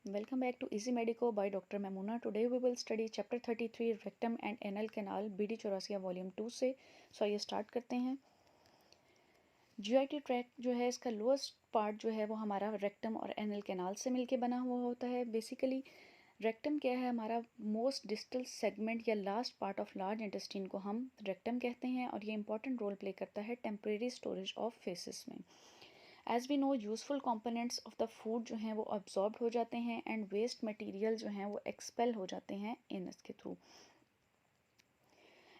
Welcome back to Easy Medico by Dr. Memuna. Today we will study chapter 33 rectum and anal canal BD Chaurasia volume 2 से. सो आइए start करते हैं. GIT tract जो है इसका lowest part जो है वो हमारा रेक्टम और एनल कैनाल से मिलके बना हुआ होता है. बेसिकली रेक्टम क्या है, हमारा मोस्ट डिस्टल सेगमेंट या last part of large intestine को हम रेक्टम कहते हैं और ये इंपॉर्टेंट रोल प्ले करता है टेम्परेरी स्टोरेज ऑफ फेसिस में. As we know useful components of the food जो हैं वो अब्जॉर्ब हो जाते हैं एंड वेस्ट मटेरियल जो हैं वो एक्सपेल हो जाते हैं एनस के थ्रू.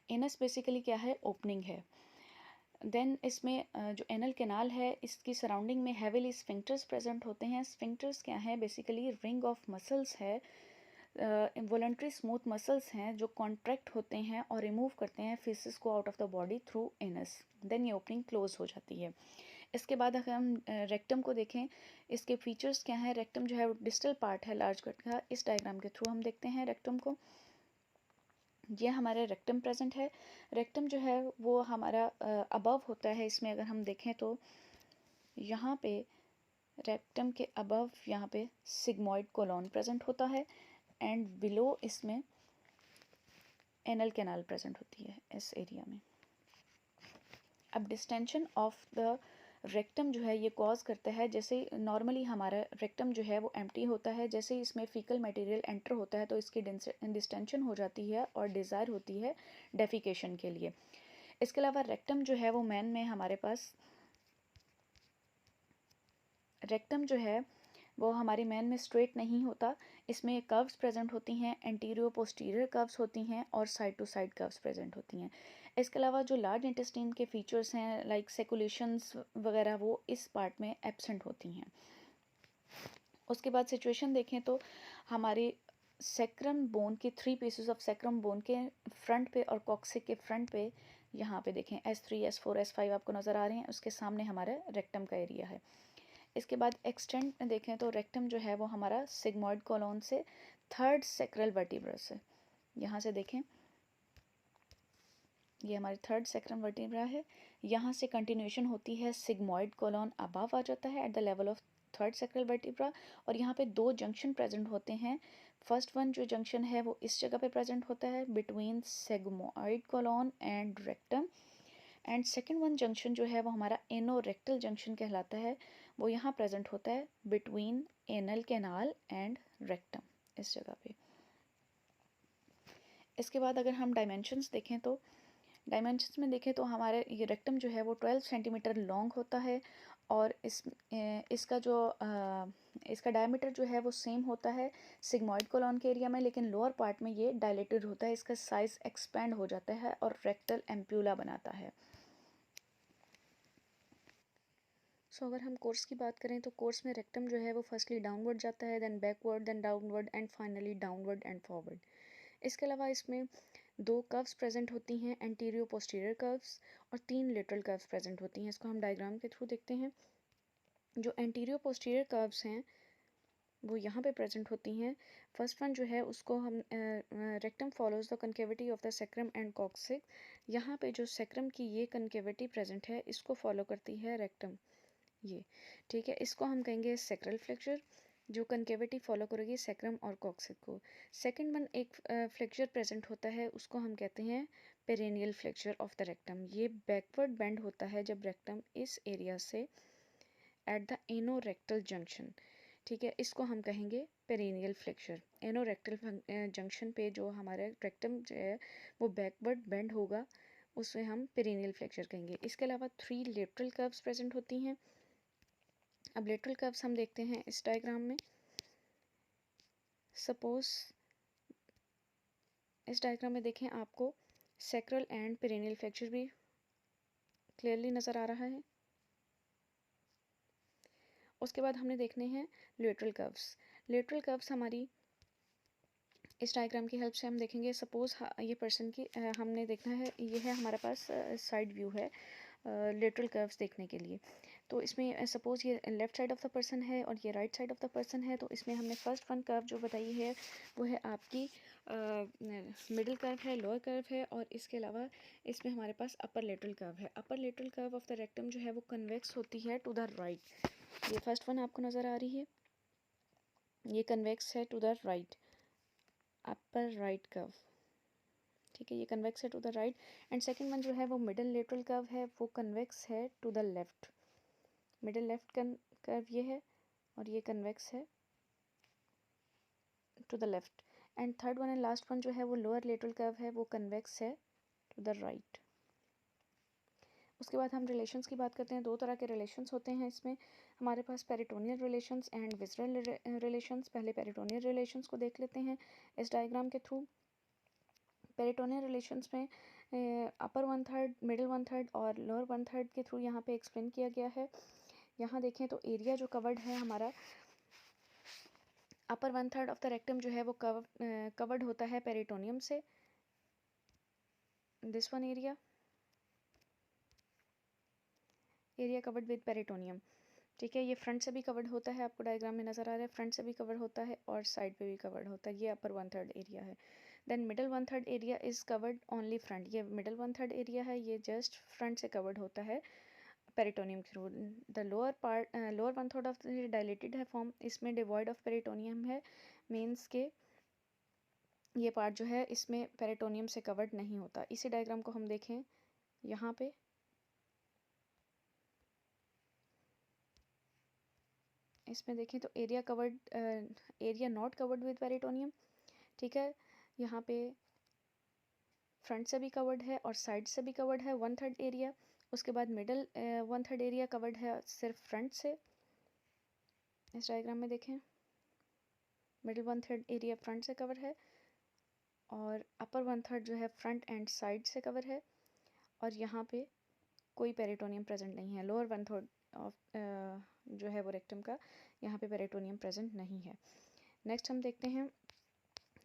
एनस बेसिकली क्या है, ओपनिंग है. देन इसमें जो एनल कैनाल है इसकी सराउंडिंग में हेविली स्फिंक्टर्स प्रेजेंट होते हैं. स्फिंक्टर्स क्या है, बेसिकली रिंग ऑफ मसल्स है, इनवॉलंटरी स्मूथ मसल्स हैं जो कॉन्ट्रैक्ट होते हैं और रिमूव करते हैं फेसिस को out of the body through anus. Then ये ओपनिंग क्लोज हो जाती है. इसके बाद अगर हम रेक्टम को देखें, इसके फीचर्स क्या हैं. रेक्टम जो है वो डिस्टल पार्ट है लार्ज गट का. इस डायग्राम के थ्रू हम देखते हैं रेक्टम को. ये हमारा रेक्टम प्रेजेंट है. रेक्टम जो है वो हमारा अबव होता है. इसमें अगर हम देखें तो यहाँ पे रेक्टम के अबव यहाँ पे सिग्मॉइड कोलॉन प्रेजेंट होता है एंड बिलो इसमें एनल कैनाल प्रेजेंट होती है इस एरिया में. अब डिस्टेंशन ऑफ द रेक्टम जो है ये कॉज करता है, जैसे नॉर्मली हमारा रेक्टम जो है वो एम्प्टी होता है, जैसे इसमें फीकल मटेरियल एंटर होता है तो इसकी डिस्टेंशन हो जाती है और डिज़ायर होती है डेफिकेशन के लिए. इसके अलावा रेक्टम जो है वो मैन में हमारे पास रेक्टम जो है वो हमारे मैन में स्ट्रेट नहीं होता. इसमें कर्व्स प्रेजेंट होती हैं, एंटीरियर पोस्टीरियर कर्व्स होती हैं और side to side curves present होती हैं. इसके अलावा जो लार्ज इंटेस्टाइन के फीचर्स हैं लाइक सेकुलेशंस वगैरह वो इस पार्ट में एब्सेंट होती हैं. उसके बाद सिचुएशन देखें तो हमारे सेक्रम बोन के 3 पीसेस ऑफ सेक्रम बोन के फ्रंट पे और कॉक्सिक के फ्रंट पे यहाँ पे देखें S3 S4 S5 आपको नज़र आ रहे हैं. उसके सामने हमारा रेक्टम का एरिया है. इसके बाद एक्सटेंड देखें तो रेक्टम जो है वो हमारा सिग्मॉइड कोलॉन से थर्ड सेक्रल वर्टिब्रा से, यहाँ से देखें ये हमारी थर्ड सेक्रम वर्टिब्रा है. यहाँ से कंटिन्यूएशन होती है, सिग्मॉइड कोलॉन अबव आ जाता है at the level of third sacral vertebra और यहाँ पे 2 जंक्शन प्रेजेंट होते हैं. फर्स्ट वन जो जंक्शन है वो इस जगह पे प्रेजेंट होता है between sigmoid colon and rectum and second one junction जो है वो हमारा एनोरेक्टल जंक्शन कहलाता है. वो यहाँ प्रेजेंट होता है between anal canal and rectum इस जगह पे. इसके बाद अगर हम डायमेंशंस देखें तो डायमेंशंस में देखें तो हमारे ये रेक्टम जो है वो 12 सेंटीमीटर लॉन्ग होता है और इसका डायमीटर जो है वो सेम होता है सिग्मॉइड कोलॉन के एरिया में, लेकिन लोअर पार्ट में ये डायलेटेड होता है. इसका साइज एक्सपेंड हो जाता है और रेक्टल एम्प्यूला बनाता है. सो अगर हम कोर्स की बात करें तो कोर्स में रेक्टम जो है वो फर्स्टली डाउनवर्ड जाता है, then backward, then downward and finally downward and forward. इसके अलावा इसमें 2 कर्व्स प्रेजेंट होती हैं, एंटीरियर पोस्टीरियर कर्व्स, और 3 लेटरल कर्व्स प्रेजेंट होती हैं. इसको हम डायग्राम के थ्रू देखते हैं. जो एंटीरियर पोस्टीरियर कर्व्स हैं वो यहाँ पे प्रेजेंट होती हैं. फर्स्ट वन जो है उसको हम rectum follows the concavity of the sacrum and coccyx. यहाँ पे जो सेक्रम की ये कनकेविटी प्रेजेंट है इसको फॉलो करती है रेक्टम, ये ठीक है. इसको हम कहेंगे सेक्रल फ्लेक्चर, जो कनकेविटी फॉलो करेगी सेक्रम और कॉक्सिक को. सेकंड वन एक फ्लेक्चर प्रेजेंट होता है उसको हम कहते हैं perennial flexure of the rectum. ये बैकवर्ड बेंड होता है जब रेक्टम इस एरिया से एट द एनोरेक्टल जंक्शन, ठीक है, इसको हम कहेंगे पेरेनियल फ्लेक्चर. एनोरेक्टल जंक्शन पे जो हमारा रेक्टम जो है वो बैकवर्ड बेंड होगा उसे हम पेरेनियल फ्लेक्चर कहेंगे. इसके अलावा 3 लेटरल कर्व्स प्रेजेंट होती हैं. अब लेटरल कर्व्स हम देखते हैं इस डायग्राम में. सपोज इस डायग्राम में देखें आपको सेक्रल एंड पेरेनियल फ्लेक्चर भी क्लियरली नज़र आ रहा है. उसके बाद हमने देखने हैं लेटरल कर्व्स. लेटरल कर्व्स हमारी इस डायग्राम की हेल्प से हम देखेंगे. सपोज ये पर्सन की हमने देखना है, ये है हमारे पास साइड व्यू है लेटरल कर्व्स देखने के लिए. तो इसमें सपोज ये left side of the person है और ये right side of the person है. तो इसमें हमने फर्स्ट वन कर्व जो बताई है वो है आपकी मिडिल कर्व है, लोअर कर्व है और इसके अलावा इसमें हमारे पास अपर लेटरल कर्व है. Upper lateral curve of the rectum जो है वो कन्वेक्स होती है टू द राइट. ये फर्स्ट वन आपको नज़र आ रही है. ये कन्वेक्स है to the right, upper right curve, ठीक है, ये कन्वेक्स है to the right. And second one जो है वो मिडल लेटरल कर्व है, वो कन्वेक्स है to the left, middle left curve ये है, और ये कन्वेक्स है to the left. And third one and last one जो है वो लोअर लेटरल कर्व है, वो कन्वेक्स है टू द राइट। उसके बाद हम रिलेशंस की बात करते हैं। दो तरह के रिलेशंस होते हैं इसमें हमारे पास, peritoneal relations and visceral relations. पहले पेरिटोनियल रिलेशंस को देख लेते हैं इस डायग्राम के थ्रू। पेरिटोनियल रिलेशंस में अपर one third, middle one third और लोअर वन थर्ड के थ्रू यहाँ पे एक्सप्लेन किया गया है। यहाँ देखें तो एरिया जो कवर्ड है हमारा, अपर one third of the rectum जो है वो कवर्ड होता है पेरिटोनियम से, this one area covered with peritoneum, ठीक है। ये फ्रंट से भी कवर्ड होता है, आपको डायग्राम में नज़र आ रहा है, फ्रंट से भी कवर्ड होता है और साइड पे भी कवर्ड होता है। ये अपर वन थर्ड एरिया है। Then middle one third area is covered only front, ये मिडल वन थर्ड एरिया है, ये जस्ट फ्रंट से कवर्ड होता है पेरिटोनियम के through. The lower one third of the dilated है फॉर्म, इसमें डिवॉइड ऑफ पेरिटोनियम है, मीन्स के ये पार्ट जो है इसमें पेरिटोनियम से कवर्ड नहीं होता। इसी डायग्राम को हम देखें यहाँ पे, इसमें देखें तो area covered, area not covered with peritoneum, ठीक है। यहाँ पे फ्रंट से भी कवर्ड है और साइड से भी कवर्ड है वन थर्ड एरिया। उसके बाद middle one third area covered है सिर्फ फ्रंट से। इस डायग्राम में देखें, middle one third area front से कवर है और अपर वन थर्ड जो है फ्रंट एंड साइड से कवर है, और यहाँ पे कोई पेरिटोनियम प्रेजेंट नहीं है। लोअर वन थर्ड ऑफ जो है वो रेक्टम का, यहाँ पे पेरिटोनियम प्रेजेंट नहीं है। नेक्स्ट हम देखते हैं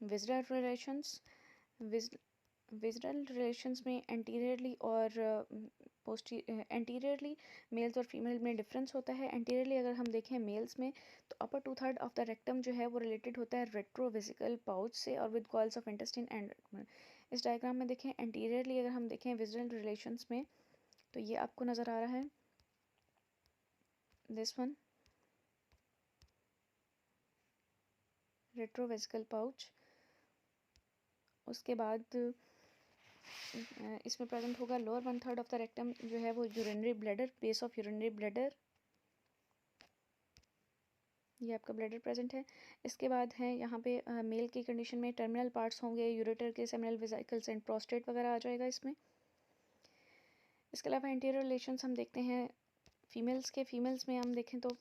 विज़ुअल रिलेशंस। विज़ुअल रिलेशंस में एंटीरियरली और एंटीरियरली मेल्स और फीमेल में डिफरेंस होता है। एंटीरियरली अगर हम देखें मेल्स में, तो upper two third of the rectum जो है वो रिलेटेड होता है रेट्रोवेसिकल पाउच से और with coils of intestine and. इस डायग्राम में देखें एंटीरियरली अगर हम देखें विज़ुअल रिलेशंस में, तो ये आपको नज़र आ रहा है, दिस वन रेट्रोवेसिकल पाउच। उसके बाद इसमें प्रेजेंट होगा lower one third of the rectum जो है वो urinary bladder, base of urinary bladder, ये आपका ब्लैडर प्रेजेंट है। इसके बाद है यहाँ पे मेल की कंडीशन में टर्मिनल पार्ट्स होंगे यूरेटर के, सेमिनल वेसिकल्स एंड प्रोस्टेट वगैरह आ जाएगा इसमें। इसके अलावा इंटीरियर रिलेशंस हम देखते हैं फीमेल्स के। फीमेल्स में हम देखें तो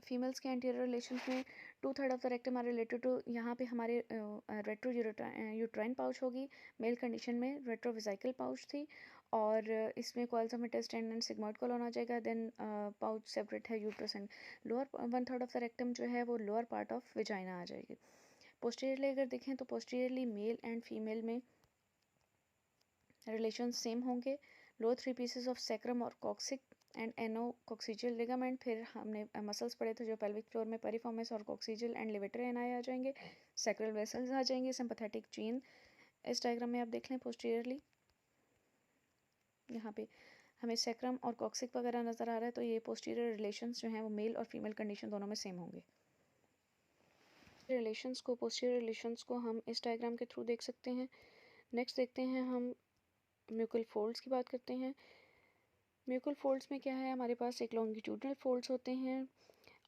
फीमेल्स के एंटीरियर रिलेशंस में two third of the rectum are related to, यहाँ पे हमारे रेट्रो यूट्राइन पाउच होगी, मेल कंडीशन में रेट्रो वेसिकल पाउच थी, और इसमें coils of intestine and sigmoid colon आ जाएगा। देन पाउच सेपरेट है uterus and lower one third of the rectum जो है वो लोअर पार्ट ऑफ विजाइना आ जाएगी। पोस्टीरियरली अगर देखें तो पोस्टीरियरली मेल एंड फीमेल में रिलेशन सेम होंगे। Lower three pieces of sacrum और कॉक्सिक एंड एनोकॉक्सिजियल लिगामेंट। फिर हमने मसल्स पढ़े थे जो पेल्विक फ्लोर में, पेरिफॉर्मिस और कॉक्सिजियल एंड लिवेटर एनाई आ जाएंगे, सैक्रल वेसल्स आ जाएंगे, सिंपैथेटिक चेन। इस डायग्राम में आप देख लें पोस्टीरियरली यहाँ पे हमें सैक्रम और कॉक्सिक वगैरह नज़र आ रहा है, तो ये पोस्टीरियर रिलेशंस जो हैं वो मेल और फीमेल कंडीशन दोनों में सेम होंगे। रिलेशंस को, पोस्टीरियर रिलेशंस को हम इस डायग्राम के थ्रू देख सकते हैं। नेक्स्ट देखते हैं हम म्यूकल फोल्ड्स की बात करते हैं। म्यूकल फोल्ड्स में क्या है, हमारे पास एक लॉन्गिट्यूडनल फोल्ड्स होते हैं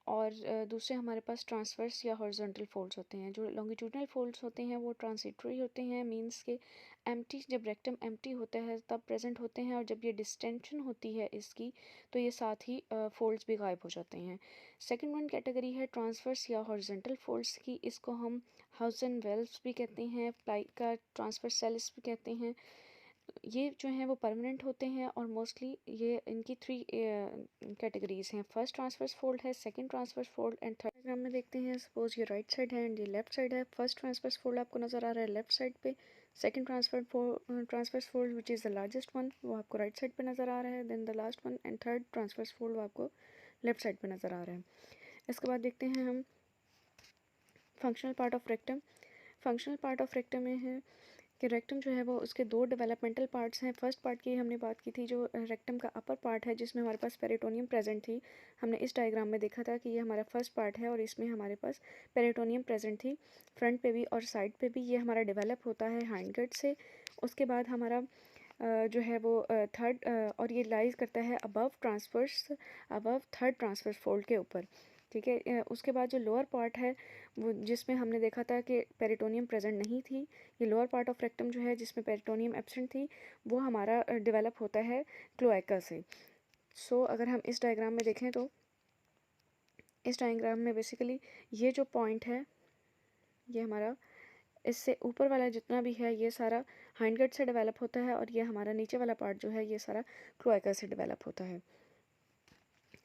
और दूसरे हमारे पास ट्रांसवर्स या हॉरिजॉन्टल फोल्ड्स होते हैं। जो लॉन्गिट्यूडनल फोल्ड्स होते हैं वो ट्रांसिटरी होते हैं, मींस के एम्प्टी, जब रेक्टम एम्प्टी होता है तब प्रेजेंट होते हैं, और जब ये डिस्टेंशन होती है इसकी तो ये साथ ही फोल्ड्स भी गायब हो जाते हैं। सेकंड वन कैटेगरी है ट्रांसवर्स या हॉरिजॉन्टल फोल्ड्स की, इसको हम हाउसन वेल्व्स भी कहते हैं, प्लाई का ट्रांसवर्स सेल्स भी कहते हैं। ये जो हैं वो परमानेंट होते हैं और मोस्टली ये इनकी थ्री कैटेगरीज हैं। फर्स्ट ट्रांसवर्स फोल्ड है, second transverse fold and third. Diagram में देखते हैं, सपोज ये राइट साइड है एंड ये लेफ्ट साइड है। फर्स्ट ट्रांसवर्स फोल्ड आपको नज़र आ रहा है लेफ्ट साइड पे, second transverse fold which is the largest one वो आपको राइट साइड पे नज़र आ रहा है, then the last one and third transverse fold वो आपको लेफ्ट साइड पे नज़र आ रहा है। इसके बाद देखते हैं हम functional part of rectum. Functional part of rectum में है कि रेक्टम जो है वो उसके दो डेवलपमेंटल पार्ट्स हैं। फर्स्ट पार्ट की हमने बात की थी, जो रेक्टम का अपर पार्ट है जिसमें हमारे पास पेरिटोनियम प्रेजेंट थी। हमने इस डायग्राम में देखा था कि ये हमारा फर्स्ट पार्ट है और इसमें हमारे पास पेरिटोनियम प्रेजेंट थी फ्रंट पे भी और साइड पे भी। ये हमारा डेवलप होता है हाइंडगट से। उसके बाद हमारा जो है वो थर्ड और ये लाइज करता है अबव थर्ड ट्रांसवर्स फोल्ड के ऊपर, ठीक है। उसके बाद जो लोअर पार्ट है वो जिसमें हमने देखा था कि पेरिटोनियम प्रेजेंट नहीं थी, ये लोअर पार्ट ऑफ रेक्टम जो है जिसमें पेरिटोनियम एब्सेंट थी, वो हमारा डेवलप होता है क्लोएका से। सो अगर हम इस डायग्राम में देखें तो इस डायग्राम में बेसिकली ये जो पॉइंट है ये हमारा, इससे ऊपर वाला जितना भी है ये सारा हाइंडगट से डेवलप होता है और ये हमारा नीचे वाला पार्ट जो है ये सारा क्लोएका से डेवलप होता है।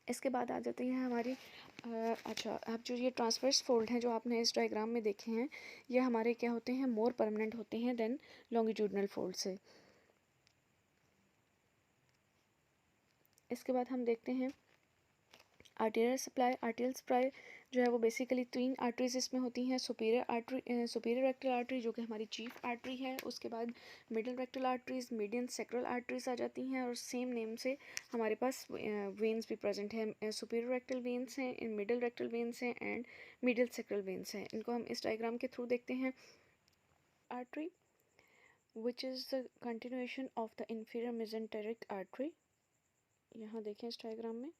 इसके बाद आ जाती है हमारी अच्छा, अब जो ये ट्रांसवर्स फोल्ड हैं जो आपने इस डायग्राम में देखे हैं, ये हमारे क्या होते हैं, मोर परमानेंट होते हैं देन लॉन्गिट्यूडनल फोल्ड से। इसके बाद हम देखते हैं आर्टेरियल सप्लाई जो है वो बेसिकली 3 आर्टरीज इसमें होती हैं। सुपीरियर रेक्टल आर्टरी जो कि हमारी चीफ आर्टरी है, उसके बाद middle rectal arteries, median sacral arteries आ जाती हैं और सेम नेम से हमारे पास वेन्स भी प्रेजेंट हैं। सुपीरियर रेक्टल वेन्स हैं, मिडिल रेक्टल वेन्स हैं एंड मिडिल सेक्रल वेन्स हैं। इनको हम इस डायग्राम के थ्रू देखते हैं। Artery which is the continuation of the inferior mesenteric artery, यहाँ देखें इस डायग्राम में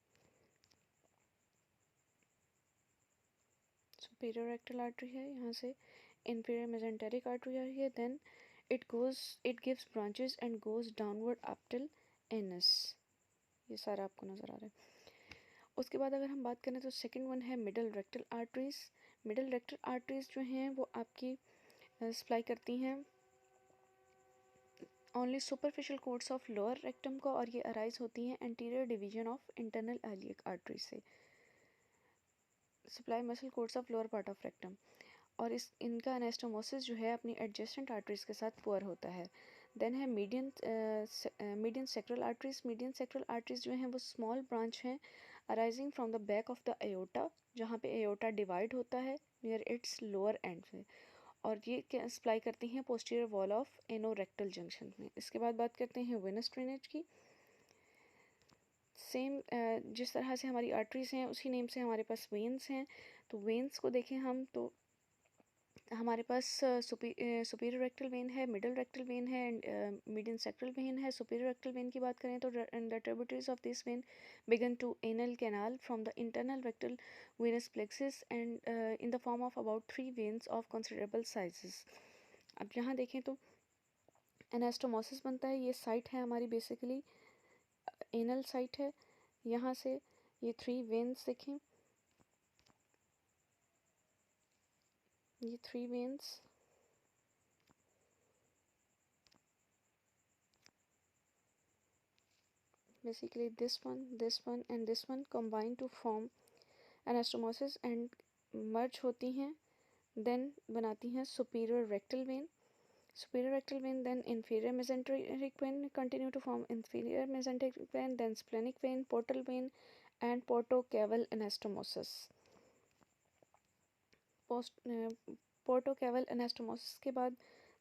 सुपीरियर रेक्टल आर्टरी है, यहाँ से inferior mesenteric artery आ रही है, then it gives branches and goes downward up till anus। ये सारा आपको नज़र आ रहा है। उसके बाद अगर हम बात करें तो सेकंड वन है middle rectal arteries. Middle rectal arteries जो हैं वो आपकी सप्लाई करती हैं only superficial coats of lower rectum को और ये अराइज होती हैं anterior division of internal iliac artery से। Supply muscle coats of lower part of rectum और इनका एनास्टोमोसिस जो है अपनी एडजेसेंट आर्टरीज के साथ पुअर होता है। देन है median sacral arteries. Median sacral arteries जो हैं वो स्मॉल ब्रांच हैं arising from the back of the aorta, जहाँ पे एयोटा डिवाइड होता है नियर इट्स लोअर एंड में, और ये सप्लाई करती हैं posterior wall of anorectal junction में। इसके बाद बात करते हैं वेनस ड्रेनेज की। सेम जिस तरह से हमारी आर्टरीज हैं उसी नेम से हमारे पास वेन्स हैं। तो वेन्स को देखें हम तो हमारे पास सुपीरियर रेक्टल वेन है, मिडिल रेक्टल वेन है एंड मीडियन सेक्टल वेन है। सुपीरियर रेक्टल वेन की बात करें तो the tributaries of this vein begin to anal canal from the internal rectal venous plexus and in the form of about 3 veins of considerable sizes. अब यहाँ देखें तो anastomosis बनता है, ये साइट है हमारी बेसिकली एनल साइट है। यहाँ से ये 3 वेन्स देखें, ये 3 veins basically this one and this one combine to form anastomosis and merge होती हैं, then बनाती हैं superior rectal vein। superior rectal vein then inferior mesenteric vein continue to form inferior mesenteric vein, then splenic vein, portal vein and portocaval anastomosis। portocaval anastomosis के बाद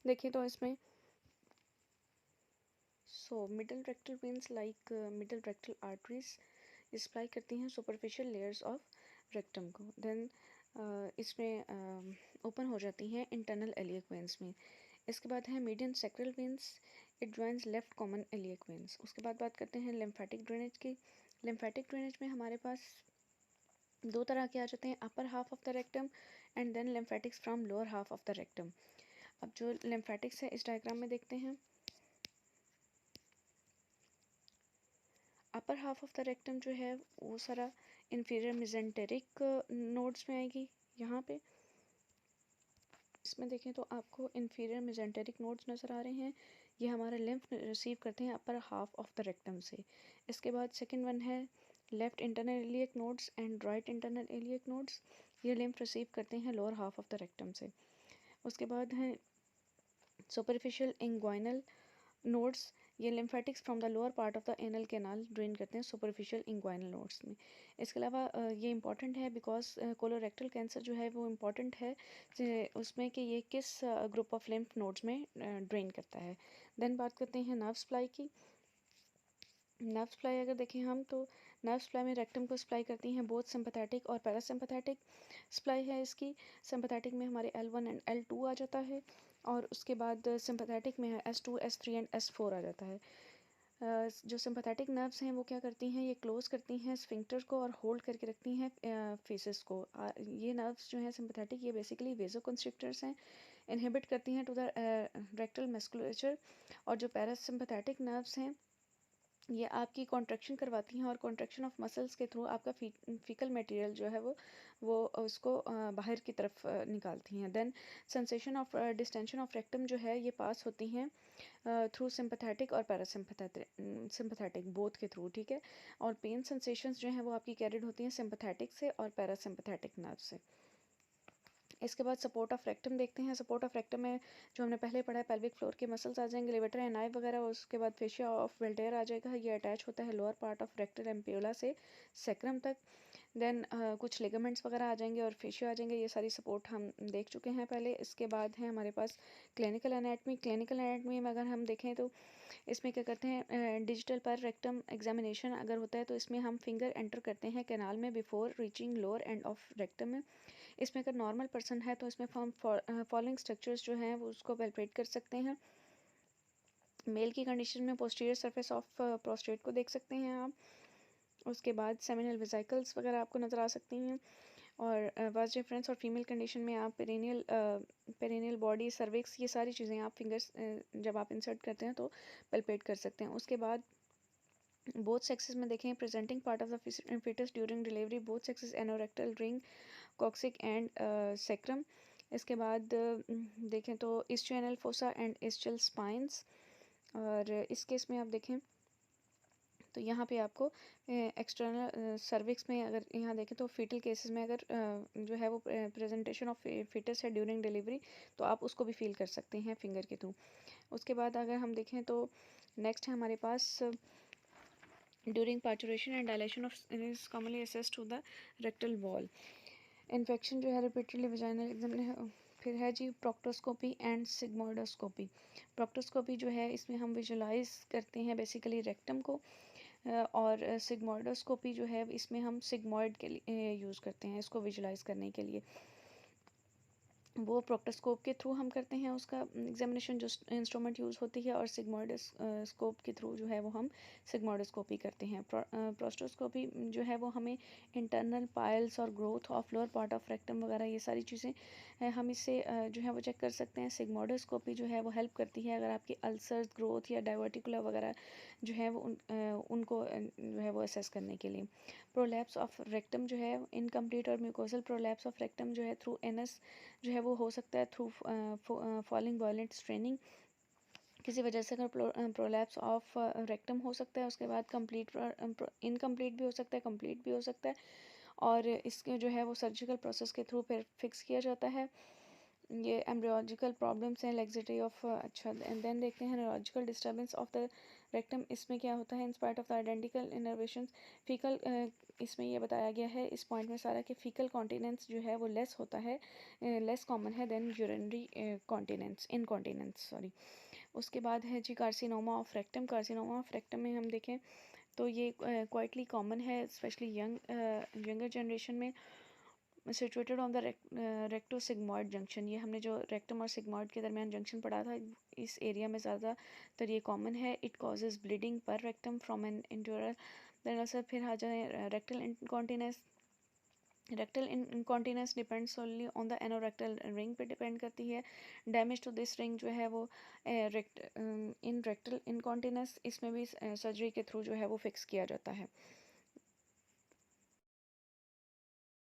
देखें तो इसमें middle rectal veins like middle rectal arteries supply करती हैं superficial layers of rectum को, then इसमें open हो जाती हैं इंटरनल एलियक वेन्स में। इसके बाद है median sacral veins, it joins left common iliac veins. उसके बाद बात करते हैं लिम्फेटिक ड्रेनेज की। लिम्फेटिक ड्रेनेज में हमारे पास दो तरह के आ जाते हैं, upper half of the rectum and then lymphatics from lower half of the rectum. अब जो लिम्फेटिक्स है इस डायग्राम में देखते हैं। Upper half of the rectum जो है वो सारा इंफीरियर मेसेंटेरिक नोड्स में आएगी। यहाँ पे इसमें देखें तो आपको इंफीरियर मेसेंटेरिक नोड्स नज़र आ रहे हैं, ये हमारा लिम्फ रिसीव करते हैं upper half of the rectum से। इसके बाद सेकंड वन है left internal iliac nodes and right internal iliac nodes, ये लिम्फ रिसीव करते हैं lower half of the rectum से। उसके बाद है सुपरफिशियल इंग्वाइनल नोड्स, ये lymphatics from the lower part of the anal canal drain करते हैं सुपरफिशियल इंग्वाइनल नोड्स में। इसके अलावा ये इंपॉर्टेंट है बिकॉज कोलोरेक्टल कैंसर जो है वो इम्पॉर्टेंट है उसमें कि ये किस ग्रुप ऑफ लिम्फ नोड्स में ड्रेन करता है। देन बात करते हैं नर्व सप्लाई की। नर्व सप्लाई अगर देखें हम तो नर्व सप्लाई में रेक्टम को सप्लाई करती हैं बोथ सिंपैथेटिक और पैरासिम्पैथेटिक सप्लाई है इसकी। सिंपैथेटिक में हमारे L1 एंड L2 आ जाता है और उसके बाद सिंपैथेटिक में S2 S3 एंड S4 आ जाता है। जो सिंपैथेटिक नर्व्स हैं वो क्या करती हैं, ये क्लोज करती हैं स्फिंक्टर को और होल्ड करके रखती हैं फेसेस को। ये नर्व्स जो हैं सिंपैथेटिक ये बेसिकली वेजोकंस्ट्रिक्टर्स हैं, इनहिबिट करती हैं टू द रेक्टल मस्कुलेचर। और जो पैरासिम्पैथेटिक नर्व्स हैं ये आपकी कॉन्ट्रैक्शन करवाती हैं और कॉन्ट्रैक्शन ऑफ मसल्स के थ्रू आपका फीकल मटेरियल जो है वो उसको बाहर की तरफ निकालती हैं। Then sensation of distension of rectum जो है ये पास होती हैं थ्रू सिंपैथेटिक और पैरासिम्पैथेटिक बोथ के थ्रू, ठीक है। और पेन सेंसेशंस जो हैं वो आपकी कैरिड होती हैं सिंपैथेटिक से और पैरासिम्पैथेटिक नर्व से। इसके बाद सपोर्ट ऑफ रेक्टम देखते हैं। सपोर्ट ऑफ रेक्टम में जो हमने पहले पढ़ा है पेल्विक फ्लोर के मसल्स आ जाएंगे, लेवेटर एंड नाइव वगैरह, और उसके बाद फेशिया ऑफ वेल्टेयर आ जाएगा। ये अटैच होता है लोअर पार्ट ऑफ रेक्टल एम्पियोला से सेक्रम तक। देन कुछ लिगामेंट्स वगैरह आ जाएंगे और फेशिया आ जाएंगे। ये सारी सपोर्ट हम देख चुके हैं पहले। इसके बाद है हमारे पास क्लिनिकल एनाटमी। क्लिनिकल एनाटमी में अगर हम देखें तो इसमें क्या करते हैं, डिजिटल पर रेक्टम एग्जामिनेशन अगर होता है तो इसमें हम फिंगर एंटर करते हैं कैनाल में before reaching lower end of rectum में। इसमें अगर नॉर्मल पर्सन है तो इसमें हम फॉलोइंग स्ट्रक्चर्स जो हैं वो उसको पैल्पेट कर सकते हैं। मेल की कंडीशन में पोस्टीरियर सरफेस ऑफ प्रोस्टेट को देख सकते हैं आप। उसके बाद सेमिनल वेसिकल्स वगैरह आपको नज़र आ सकती हैं। और वाज डिफरेंस और फीमेल कंडीशन में आप पेरिनियल बॉडी सर्विक्स ये सारी चीज़ें आप फिंगर्स जब आप इंसर्ट करते हैं तो पैल्पेट कर सकते हैं। उसके बाद बोथ सेक्सेस में देखें presenting part of the fetus during delivery, both sexes anorectal ring coccyx and sacrum. इसके बाद देखें तो ischial fossa and ischial spines. और इस केस में आप देखें तो यहाँ पे आपको एक्सटर्नल सर्विक्स में अगर यहाँ देखें तो फीटल केसेस में अगर जो है वो प्रेजेंटेशन ऑफ फीटस है ड्यूरिंग डिलीवरी तो आप उसको भी फील कर सकते हैं फिंगर के थ्रू। उसके बाद अगर हम देखें तो नेक्स्ट है हमारे पास during parturition and dilation of is commonly assessed to the rectal wall. Infection जो है रिपीटेडली वजाइनल एग्जामिनेशन। फिर है जी प्रोक्टोस्कोपी एंड सिग्मोइडोस्कोपी। प्रोक्टोस्कोपी जो है इसमें हम विजुलाइज करते हैं बेसिकली रेक्टम को, और सिग्मोइडोस्कोपी जो है इसमें हम सिग्मोइड के लिए यूज़ करते हैं इसको विजुलाइज करने के लिए। वो प्रोक्टोस्कोप के थ्रू हम करते हैं उसका एग्जामिनेशन जो इंस्ट्रूमेंट यूज़ होती है, और सिग्मोइडोस्कोप के थ्रू जो है वो हम सिग्मोइडोस्कोपी करते हैं। प्रोस्टोस्कोपी जो है वो हमें इंटरनल पाइल्स और growth of lower part of rectum वगैरह ये सारी चीज़ें हम इससे जो है वो चेक कर सकते हैं। सिग्मोइडोस्कोपी जो है वो हेल्प करती है अगर आपकी अल्सर्स ग्रोथ या डाइवर्टिकुलर वगैरह जो है वो उनको जो है वो असेस करने के लिए। प्रोलैप्स ऑफ रेक्टम जो है इनकम्प्लीट और म्यूकोसल प्रोलैप्स ऑफ रेक्टम जो है थ्रू एनस जो है वो हो सकता है थ्रू फॉलिंग वायलेंट स्ट्रेनिंग, किसी वजह से अगर प्रोलैप्स ऑफ रेक्टम हो सकता है। उसके बाद कंप्लीट इनकम्प्लीट भी हो सकता है, कंप्लीट भी हो सकता है, और इसके जो है वो सर्जिकल प्रोसेस के थ्रू फिर फिक्स किया जाता है। ये एम्ब्रियोलॉजिकल प्रॉब्लम्स हैं लेग्जिटी ऑफ अच्छा। देन देखते हैं neurological disturbance of the rectum. इसमें क्या होता है in spite of the identical innervations faecal, इसमें ये बताया गया है इस पॉइंट में सारा कि फीकल कॉन्टिनेंस जो है वो लेस होता है, लेस कॉमन है than urinary continence incontinence sorry. उसके बाद है जी carcinoma of rectum. Carcinoma of rectum में हम देखें तो ये क्वाइटली कॉमन है स्पेशली यंगर जनरेशन में, situated on the rectosigmoid junction. ये हमने जो रेक्टम और सिग्मॉइड के दरमियान जंक्शन पढ़ा था इस एरिया में ज़्यादातर ये कॉमन है। It causes bleeding per rectum from an internal. Then sir फिर आ जाए rectal incontinence. Rectal incontinence depend solely on the anorectal ring पे डिपेंड करती है। डैमेज टू दिस रिंग जो है वो इन रेक्टल इनकॉन्टिनेंस इसमें भी सर्जरी के थ्रू जो है वो फिक्स किया जाता है।